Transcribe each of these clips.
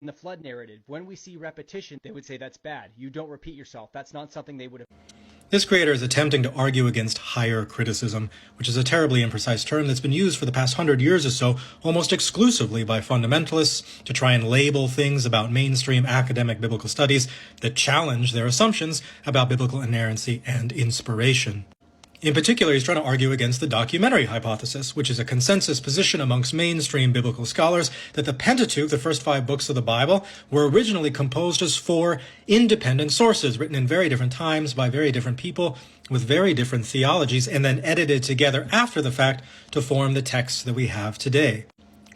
In the flood narrative, when we see repetition, they would say that's bad. You don't repeat yourself. That's not something they would have. This creator is attempting to argue against higher criticism, which is a terribly imprecise term that's been used for the past 100 years or so almost exclusively by fundamentalists to try and label things about mainstream academic biblical studies that challenge their assumptions about biblical inerrancy and inspiration. In particular, he's trying to argue against the documentary hypothesis, which is a consensus position amongst mainstream biblical scholars that the Pentateuch, the first 5 books of the Bible, were originally composed as 4 independent sources, written in very different times by very different people with very different theologies, and then edited together after the fact to form the texts that we have today.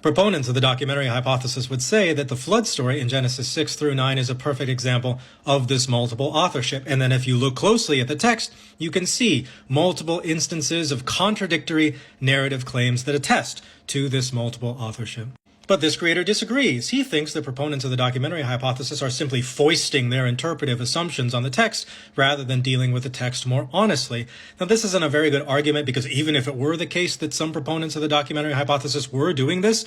Proponents of the documentary hypothesis would say that the flood story in Genesis 6 through 9 is a perfect example of this multiple authorship. And then if you look closely at the text, you can see multiple instances of contradictory narrative claims that attest to this multiple authorship. But this creator disagrees. He thinks the proponents of the documentary hypothesis are simply foisting their interpretive assumptions on the text rather than dealing with the text more honestly. Now, this isn't a very good argument because even if it were the case that some proponents of the documentary hypothesis were doing this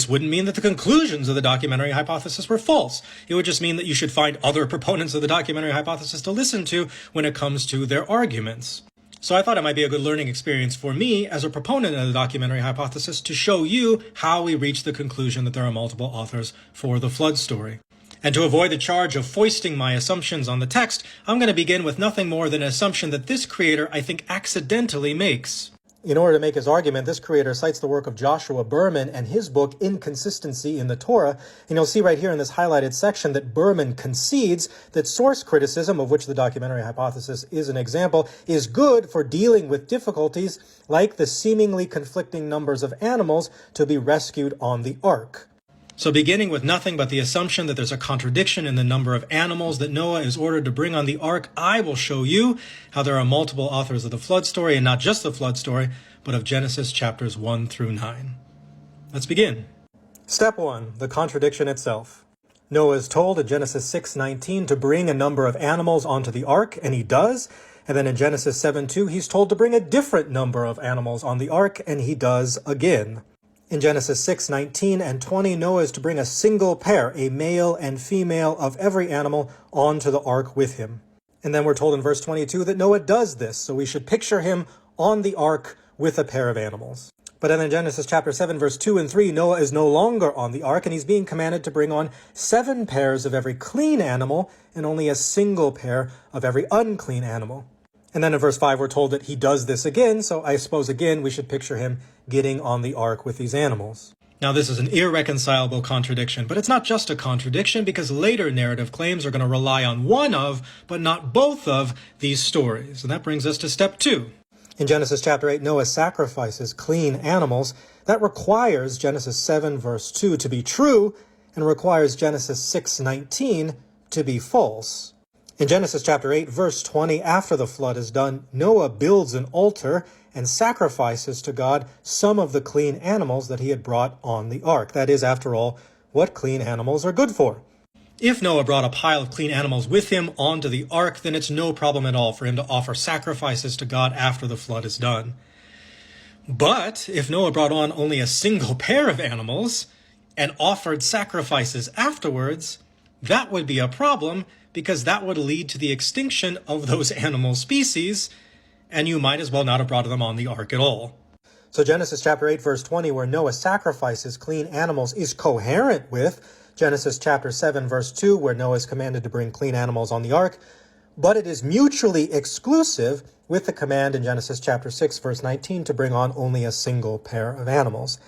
wouldn't mean that the conclusions of the documentary hypothesis were false. It would just mean that you should find other proponents of the documentary hypothesis to listen to when it comes to their arguments. So I thought it might be a good learning experience for me as a proponent of the documentary hypothesis to show you how we reach the conclusion that there are multiple authors for the flood story. And to avoid the charge of foisting my assumptions on the text, I'm going to begin with nothing more than an assumption that this creator, I think, accidentally makes. In order to make his argument, this creator cites the work of Joshua Berman and his book, Inconsistency in the Torah. And you'll see right here in this highlighted section that Berman concedes that source criticism, of which the documentary hypothesis is an example, is good for dealing with difficulties like the seemingly conflicting numbers of animals to be rescued on the ark. So beginning with nothing but the assumption that there's a contradiction in the number of animals that Noah is ordered to bring on the ark, I will show you how there are multiple authors of the flood story, and not just the flood story, but of Genesis chapters 1 through 9. Let's begin. Step 1, the contradiction itself. Noah is told in Genesis 6:19 to bring a number of animals onto the ark, and he does. And then in Genesis 7:2, he's told to bring a different number of animals on the ark, and he does again. In Genesis 6:19 and 20, Noah is to bring a single pair, a male and female of every animal, onto the ark with him. And then we're told in verse 22 that Noah does this, so we should picture him on the ark with a pair of animals. But then in Genesis chapter 7, verse 2 and 3, Noah is no longer on the ark, and he's being commanded to bring on 7 pairs of every clean animal and only a single pair of every unclean animal. And then in verse 5, we're told that he does this again, so I suppose again we should picture him getting on the ark with these animals. Now this is an irreconcilable contradiction, but it's not just a contradiction because later narrative claims are going to rely on one of, but not both of, these stories. And that brings us to step 2. In Genesis chapter 8, Noah sacrifices clean animals. That requires Genesis 7 verse 2 to be true and requires Genesis 6:19 to be false. In Genesis chapter 8, verse 20, after the flood is done, Noah builds an altar and sacrifices to God some of the clean animals that he had brought on the ark. That is, after all, what clean animals are good for. If Noah brought a pile of clean animals with him onto the ark, then it's no problem at all for him to offer sacrifices to God after the flood is done. But if Noah brought on only a single pair of animals and offered sacrifices afterwards, that would be a problem, because that would lead to the extinction of those animal species, and you might as well not have brought them on the ark at all. So Genesis chapter 8, verse 20, where Noah sacrifices clean animals, is coherent with Genesis chapter 7, verse 2, where Noah is commanded to bring clean animals on the ark, but it is mutually exclusive with the command in Genesis chapter 6, verse 19, to bring on only a single pair of animals.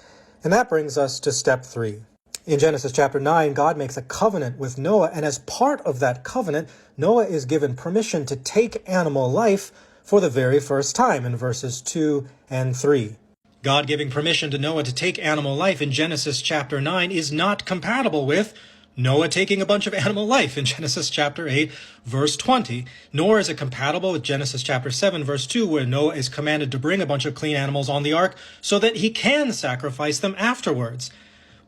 And that brings us to step 3. In Genesis chapter 9, God makes a covenant with Noah, and as part of that covenant, Noah is given permission to take animal life for the very first time in verses 2 and 3. God giving permission to Noah to take animal life in Genesis chapter 9 is not compatible with Noah taking a bunch of animal life in Genesis chapter 8, verse 20, nor is it compatible with Genesis chapter 7, verse 2, where Noah is commanded to bring a bunch of clean animals on the ark so that he can sacrifice them afterwards.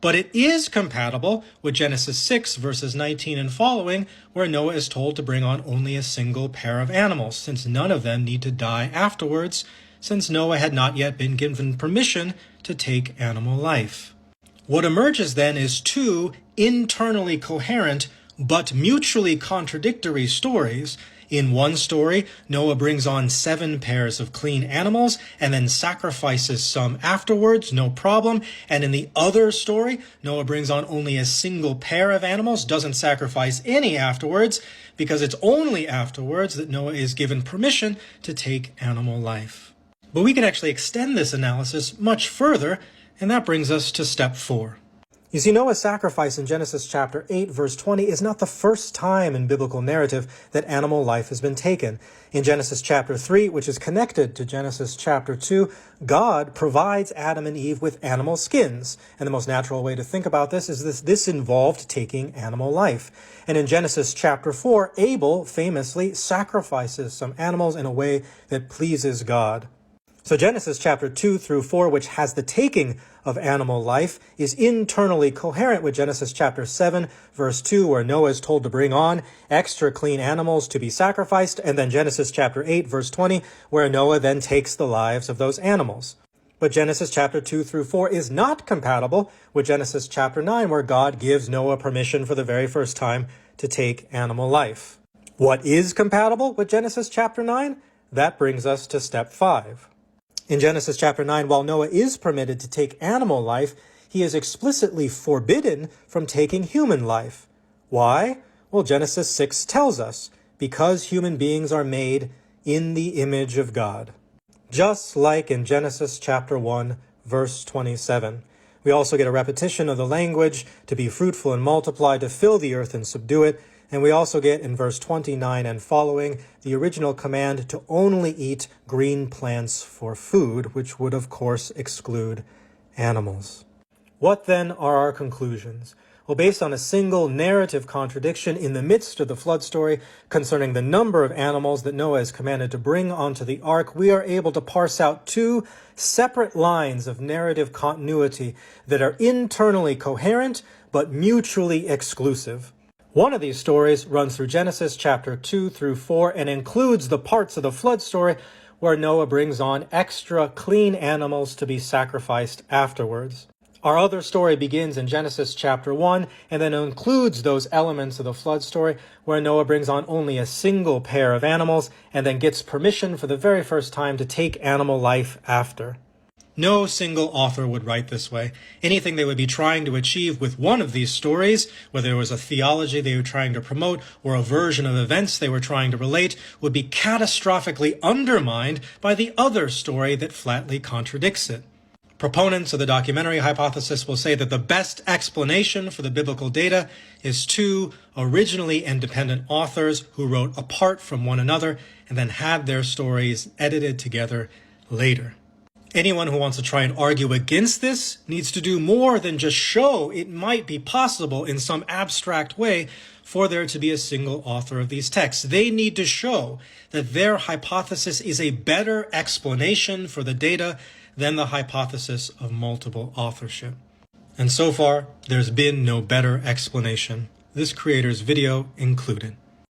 But it is compatible with Genesis 6, verses 19 and following, where Noah is told to bring on only a single pair of animals, since none of them need to die afterwards, since Noah had not yet been given permission to take animal life. What emerges then is 2 internally coherent but mutually contradictory stories. In one story, Noah brings on 7 pairs of clean animals and then sacrifices some afterwards, no problem. And in the other story, Noah brings on only a single pair of animals, doesn't sacrifice any afterwards, because it's only afterwards that Noah is given permission to take animal life. But we can actually extend this analysis much further, and that brings us to step 4. You see, Noah's sacrifice in Genesis chapter 8, verse 20 is not the first time in biblical narrative that animal life has been taken. In Genesis chapter 3, which is connected to Genesis chapter 2, God provides Adam and Eve with animal skins. And the most natural way to think about this is this involved taking animal life. And in Genesis chapter 4, Abel famously sacrifices some animals in a way that pleases God. So Genesis chapter 2 through 4, which has the taking of animal life, is internally coherent with Genesis chapter 7, verse 2, where Noah is told to bring on extra clean animals to be sacrificed, and then Genesis chapter 8, verse 20, where Noah then takes the lives of those animals. But Genesis chapter 2 through 4 is not compatible with Genesis chapter 9, where God gives Noah permission for the very first time to take animal life. What is compatible with Genesis chapter 9? That brings us to step 5. In Genesis chapter 9, while Noah is permitted to take animal life, he is explicitly forbidden from taking human life. Why? Well, Genesis 6 tells us, because human beings are made in the image of God. Just like in Genesis chapter 1, verse 27. We also get a repetition of the language to be fruitful and multiply, to fill the earth and subdue it. And we also get in verse 29 and following the original command to only eat green plants for food, which would of course exclude animals. What then are our conclusions? Well, based on a single narrative contradiction in the midst of the flood story concerning the number of animals that Noah is commanded to bring onto the ark, we are able to parse out 2 separate lines of narrative continuity that are internally coherent but mutually exclusive. One of these stories runs through Genesis chapter 2 through 4 and includes the parts of the flood story where Noah brings on extra clean animals to be sacrificed afterwards. Our other story begins in Genesis chapter 1 and then includes those elements of the flood story where Noah brings on only a single pair of animals and then gets permission for the very first time to take animal life after. No single author would write this way. Anything they would be trying to achieve with one of these stories, whether it was a theology they were trying to promote or a version of events they were trying to relate, would be catastrophically undermined by the other story that flatly contradicts it. Proponents of the documentary hypothesis will say that the best explanation for the biblical data is 2 originally independent authors who wrote apart from one another and then had their stories edited together later. Anyone who wants to try and argue against this needs to do more than just show it might be possible in some abstract way for there to be a single author of these texts. They need to show that their hypothesis is a better explanation for the data than the hypothesis of multiple authorship. And so far, there's been no better explanation, this creator's video included.